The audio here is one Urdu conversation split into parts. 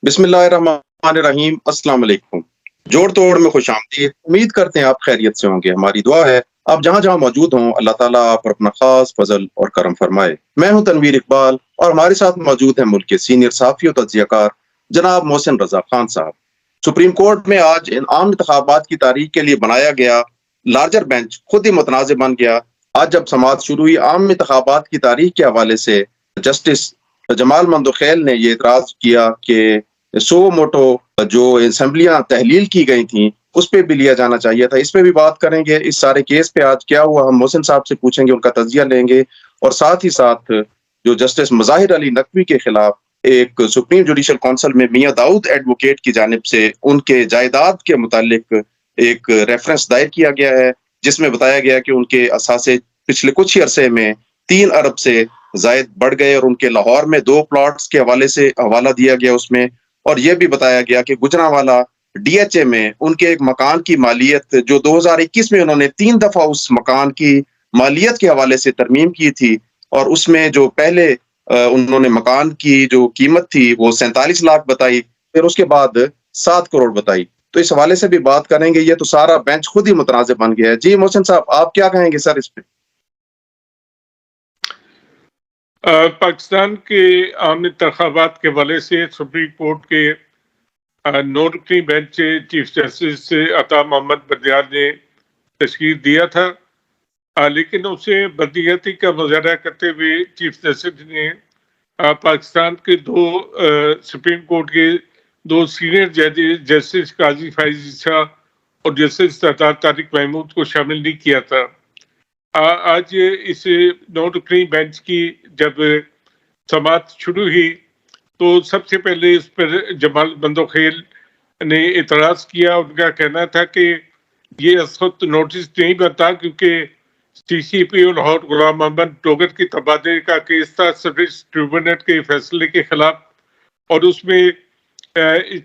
بسم اللہ الرحمن الرحیم، السلام علیکم۔ جوڑ توڑ میں خوش آمدید۔ امید کرتے ہیں آپ خیریت سے ہوں گے۔ ہماری دعا ہے آپ جہاں جہاں موجود ہوں اللہ تعالیٰ آپ پر اپنا خاص فضل اور کرم فرمائے۔ میں ہوں تنویر اقبال اور ہمارے ساتھ موجود ہیں ملک کے سینئر صحافی و تجزیہ کار جناب محسن رضا خان صاحب۔ سپریم کورٹ میں آج ان عام انتخابات کی تاریخ کے لیے بنایا گیا لارجر بینچ خود ہی متنازع بن گیا۔ آج جب سماعت شروع ہوئی، عام انتخابات کی تاریخ کے حوالے سے جسٹس جمال مندوخیل نے یہ اعتراض کیا کہ سو موٹو جو اسمبلیاں تحلیل کی گئی تھیں اس پہ بھی لیا جانا چاہیے تھا۔ اس پہ بھی بات کریں گے، اس سارے کیس پہ آج کیا ہوا ہم محسن صاحب سے پوچھیں گے، ان کا تجزیہ لیں گے، اور ساتھ ہی ساتھ جو جسٹس مظاہر علی نقوی کے خلاف ایک سپریم جوڈیشل کونسل میں میاں داؤد ایڈوکیٹ کی جانب سے ان کے جائیداد کے متعلق ایک ریفرنس دائر کیا گیا ہے، جس میں بتایا گیا کہ ان کے اثاثے پچھلے کچھ ہی عرصے میں 3 ارب سے زائد بڑھ گئے، اور ان کے لاہور میں 2 پلاٹس کے حوالے سے حوالہ دیا گیا اس میں، اور یہ بھی بتایا گیا کہ گجرانوالہ ڈی ایچ اے میں ان کے ایک مکان کی مالیت جو 2021 میں انہوں نے 3 دفعہ اس مکان کی مالیت کے حوالے سے ترمیم کی تھی، اور اس میں جو پہلے انہوں نے مکان کی جو قیمت تھی وہ 47 لاکھ بتائی، پھر اس کے بعد 7 کروڑ بتائی۔ تو اس حوالے سے بھی بات کریں گے۔ یہ تو سارا بینچ خود ہی متنازع بن گیا ہے۔ جی محسن صاحب، آپ کیا کہیں گے سر اس پہ؟ پاکستان کے عام انتخابات کے حوالے سے سپریم کورٹ کے نو رکنی بینچ چیف جسٹس عطا محمد بندیال نے تشکیل دیا تھا، لیکن اسے بدنیتی کا مظاہرہ کرتے ہوئے چیف جسٹس نے پاکستان کے 2 سپریم کورٹ کے 2 سینئر جسٹس قاضی فائز عیسیٰ اور جسٹس سردار طارق محمود کو شامل نہیں کیا تھا۔ آج اس 9 رکنی بینچ کی جب سماعت شروع ہوئی تو سب سے پہلے اس پر جمال مندوخیل نے اعتراض کیا۔ ان کا کہنا تھا کہ یہ اس وقت نوٹس نہیں بنتا کیونکہ سی سی پی او لاہور غلام محمد ڈوگر کی تبادلے کا کیس تھا سروس ٹریبونل کے فیصلے کے خلاف، اور اس میں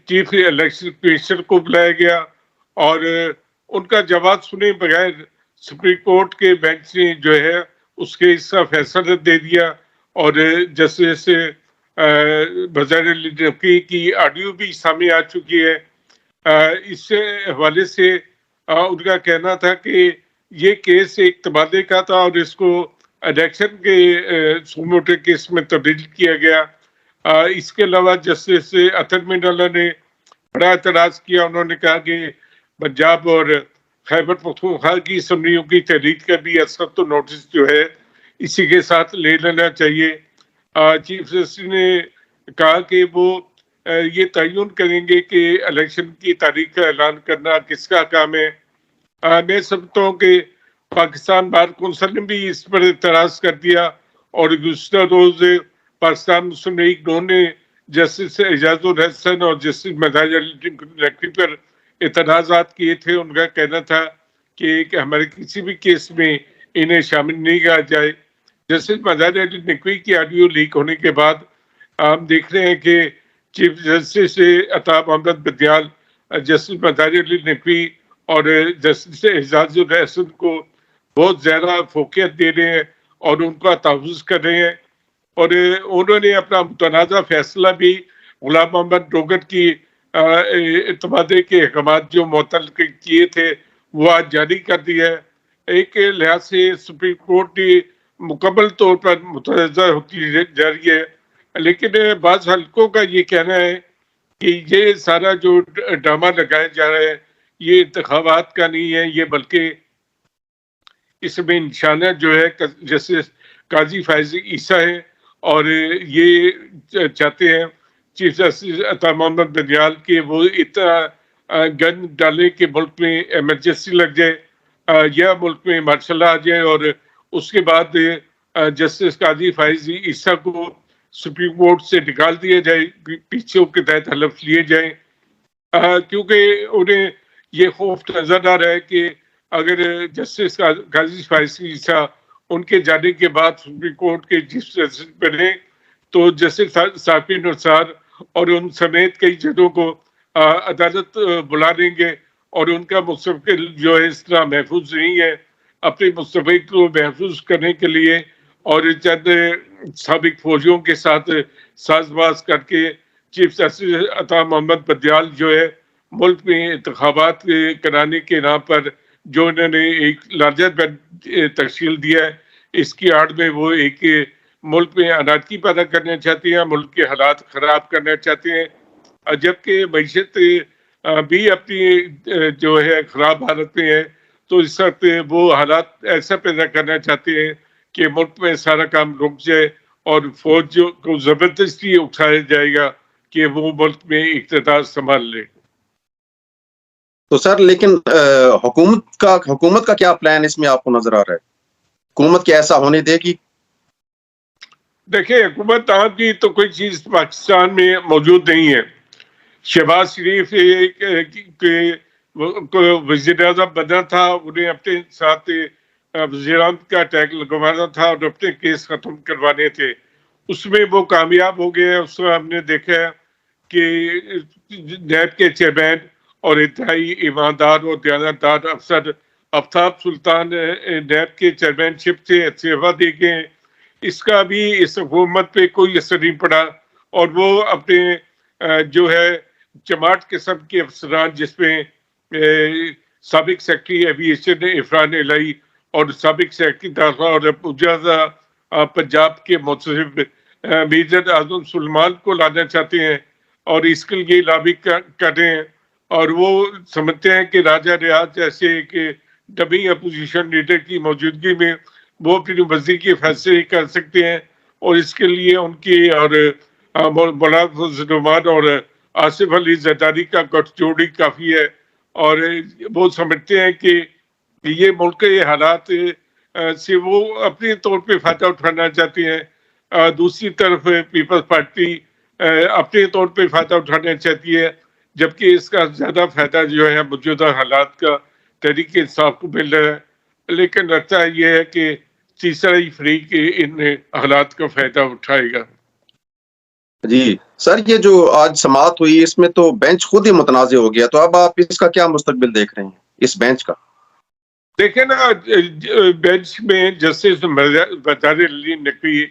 چیف الیکشن کمیشنر کو بلایا گیا، اور ان کا جواب سنے بغیر سپریم کورٹ کے بینچ نے جو ہے اس کیس کا فیصلہ دے دیا، اور جسٹس مظاہر علی نقوی کی آڈیو بھی سامنے آ چکی ہے۔ اس حوالے سے ان کا کہنا تھا کہ یہ کیس ایک تبادلے کا تھا اور اس کو الیکشن کے سوموٹو کیس میں تبدیل کیا گیا۔ اس کے علاوہ جسٹس اطہر میناللہ نے بڑا اعتراض کیا۔ انہوں نے کہا کہ پنجاب اور خیبر پختونخوا کی اسمبلیوں کی تحریک کا بھی اثر تو نوٹس جو ہے اسی کے ساتھ لے لینا چاہیے۔ چیف جسٹس نے کہا کہ وہ یہ تعین کریں گے کہ الیکشن کی تاریخ کا اعلان کرنا کس کا کام ہے۔ میں سمجھتا ہوں کہ پاکستان بار کونسل نے بھی اس پر اعتراض کر دیا، اور گزشتہ روز پاکستان مسلم لیگ نے جسٹس اعجاز الحسن اور جسٹس مظاہر علی نقوی پر اعتراضات کیے تھے۔ ان کا کہنا تھا کہ ہمارے کسی بھی کیس میں انہیں شامل نہیں کیا جائے۔ جسٹس مظاہر علی نقوی کی آڈیو لیک ہونے کے بعد ہم دیکھ رہے ہیں کہ چیف جسٹس عطا محمد بندیال جسٹس مظاہر علی نقوی اور جسٹس اعجاز الحسن کو بہت زیادہ فوقیت دے رہے ہیں اور ان کا تحفظ کر رہے ہیں، اور انہوں نے اپنا متنازع فیصلہ بھی غلام محمد ڈوگر کی تبادلے کے احکامات جو معطل کیے تھے وہ آج جاری کر دیا ہے۔ ایک لحاظ سے سپریم کورٹ نے مکمل طور پر متنازع ہوتی جا رہی ہے، لیکن بعض حلقوں کا یہ کہنا ہے کہ یہ سارا جو ڈرامہ لگایا جا رہا ہے یہ انتخابات کا نہیں ہے، یہ بلکہ اس میں نشانہ جو ہے جیسے قاضی فائز عیسیٰ ہے، اور یہ چاہتے ہیں چیف جسٹس عطا محمد بندیال کے وہ اتنا گن ڈالے کہ ملک میں ایمرجنسی لگ جائے یا ملک میں مارشل لا آ جائے، اور اس کے بعد جسٹس قاضی فائز عیسیٰ کو سپریم کورٹ سے نکال دیا جائے، پیچھوں کے تحت حلف لیے جائیں، کیونکہ انہیں یہ خوف نظر آ رہا ہے کہ اگر جسٹس قاضی فائز عیسیٰ ان کے جانے کے بعد سپریم کورٹ کے چیف جسٹس بنے تو جسٹس ثاقب نثار اور ان سمیت کئی ججوں کو عدالت بلا دیں گے، اور ان کا مستقبل جو ہے اس طرح محفوظ نہیں ہے۔ اپنے مستقبل کو محفوظ کرنے کے لیے اور چند سابق فوجیوں کے ساتھ ساز باز کر کے چیف جسٹس عطا محمد بدیال جو ہے ملک میں انتخابات کرانے کے نام پر جو انہوں نے ایک لارجر بینچ تشکیل دیا ہے، اس کی آڑ میں وہ ایک ملک میں انارکی پیدا کرنا چاہتے ہیں، ملک کے حالات خراب کرنا چاہتے ہیں، جبکہ معیشت بھی اپنی جو ہے خراب حالت میں ہے۔ تو اس وقت وہ حالات ایسا پیدا کرنا چاہتے ہیں کہ ملک میں سارا کام رک جائے اور فوج کو زبردستی اٹھایا جائے گا کہ وہ ملک میں اقتدار سنبھال لے۔ تو سر لیکن حکومت کا کیا پلان اس میں آپ کو نظر آ رہا ہے؟ حکومت کیا ایسا ہونے دے گی؟ دیکھیں، حکومت آپ کی تو کوئی چیز پاکستان میں موجود نہیں ہے۔ شہباز شریف کو وزیر اعظم بننا تھا، انہیں اپنے ساتھ وزیران کا اٹیک لگوانا تھا اور اپنے کیس ختم کروانے تھے، اس میں وہ کامیاب ہو گئے۔ اس میں ہم نے دیکھا ہے کہ نیب کے چیئرمین اور انتہائی ایماندار اور دیانتدار افسر آفتاب سلطان نیب کے چیئرمین شپ سے استعفیٰ دے گئے۔ اس کا بھی اس حکومت پہ کوئی اثر نہیں پڑا، اور وہ اپنے جو ہے جماعت قسم کے افسران، جس میں سابق سیکرٹری ایویشن عرفان الہی اور سابق سیکرٹری داخلہ اور مجوزہ پنجاب کے منصب میجر اعظم سلمان کو لانا چاہتے ہیں اور اس کے لیے لابی کر رہے ہیں، اور وہ سمجھتے ہیں کہ راجہ ریاض جیسے ایک ڈمی اپوزیشن لیڈر کی موجودگی میں وہ اپنی مرضی کے فیصلے کر سکتے ہیں، اور اس کے لیے ان کی اور مولانا فضل الرحمان اور آصف علی زرداری کا گٹھ جوڑی کافی ہے، اور وہ سمجھتے ہیں کہ یہ ملک کے حالات سے وہ اپنے طور پہ فائدہ اٹھانا چاہتے ہیں، دوسری طرف پیپلز پارٹی اپنے طور پہ فائدہ اٹھانا چاہتی ہے، جبکہ اس کا زیادہ فائدہ جو ہے موجودہ حالات کا تحریک انصاف کو مل رہا ہے، لیکن لگتا یہ ہے کہ تیسرا ہی فریق ان حالات کا فائدہ اٹھائے گا۔ جی سر، یہ جو آج سماعت ہوئی اس میں تو بینچ خود ہی متنازع ہو گیا، تو اب آپ اس کا کیا مستقبل دیکھ رہے ہیں اس بینچ کا؟ دیکھیں نا، بینچ میں جسٹس مظہر علی نقوی،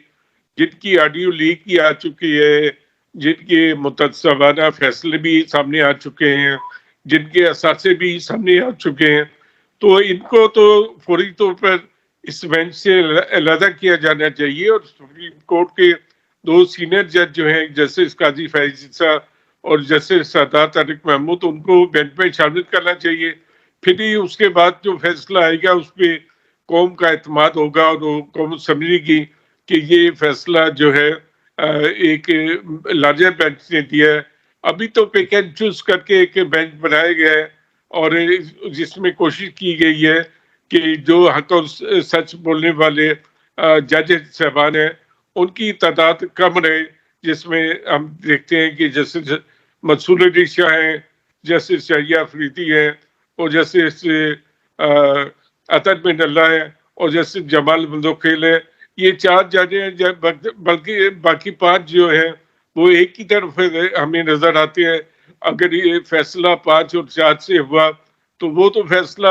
جن کی آڈیو لیک کی آ چکی ہے، جن کے متعصبانہ فیصلے بھی سامنے آ چکے ہیں، جن کے اثاثے بھی سامنے آ چکے ہیں، تو ان کو تو فوری طور پر اس بینچ سے علیحدہ کیا جانا چاہیے، اور سپریم کورٹ کے 2 سینئر جج جو ہیں، جسٹس قاضی فیض عیسیٰ اور جسٹس سردار طارق محمود، ان کو بینچ میں شامل کرنا چاہیے۔ پھر ہی اس کے بعد جو فیصلہ آئے گا اس پہ قوم کا اعتماد ہوگا، اور وہ قوم سمجھے گی کہ یہ فیصلہ جو ہے ایک لارجر بینچ نے دیا ہے۔ ابھی تو پک اینڈ چوز کر کے ایک بینچ بنایا گیا ہے، اور جس میں کوشش کی گئی ہے کہ جو حق اور سچ بولنے والے جج صاحبان ہیں ان کی تعداد کم رہے، جس میں ہم دیکھتے ہیں کہ جیسے منصور علی شاہ ہیں، جیسے شہریہ افریدی ہیں، اور جیسے عطر بن اللہ ہے، اور جیسے جمال مندوخیل ہے۔ یہ 4 جج ہیں، بلکہ باقی 5 جو ہیں وہ ایک ہی طرف ہمیں نظر آتے ہیں۔ اگر یہ فیصلہ 5 اور 4 سے ہوا تو وہ تو فیصلہ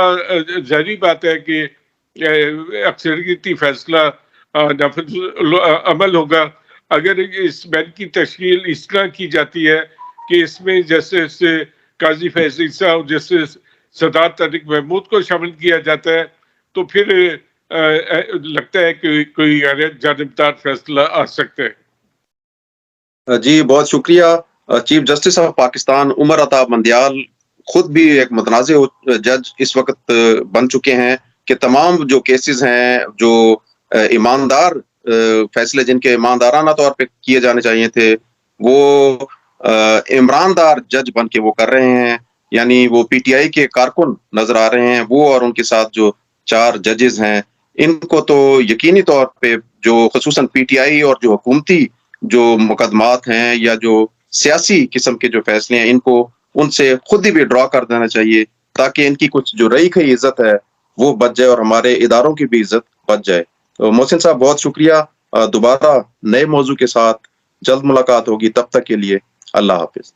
ظاہری بات ہے کہ اکثریتی فیصلہ نافذ عمل ہوگا۔ اگر اس بینچ کی تشکیل اس طرح کی جاتی ہے کہ اس میں جیسے قاضی فیض عیسیٰ اور جیسے سردار طارق محمود کو شامل کیا جاتا ہے، تو پھر لگتا ہے کہ کوئی جانبدار فیصلہ آ سکتا ہے۔ جی بہت شکریہ۔ Chief justice of Pakistan Umar Ata مندیال خود بھی ایک متنازع جج اس وقت بن چکے ہیں کہ تمام جو کیسز ہیں، جو ایماندار فیصلے جن کے ایماندارانہ طور پہ کیے جانے چاہیے تھے، وہ عمران دار جج بن کے وہ کر رہے ہیں، یعنی وہ پی ٹی آئی کے کارکن نظر آ رہے ہیں، وہ اور ان کے ساتھ جو 4 ججز ہیں، ان کو تو یقینی طور پہ جو خصوصاً پی ٹی آئی اور جو حکومتی جو مقدمات ہیں یا جو سیاسی قسم کے جو فیصلے ہیں، ان سے خود ہی بھی ڈرا کر دینا چاہیے، تاکہ ان کی کچھ جو رہی کھئی عزت ہے وہ بچ جائے اور ہمارے اداروں کی بھی عزت بچ جائے۔ تو محسن صاحب بہت شکریہ، دوبارہ نئے موضوع کے ساتھ جلد ملاقات ہوگی، تب تک کے لیے اللہ حافظ۔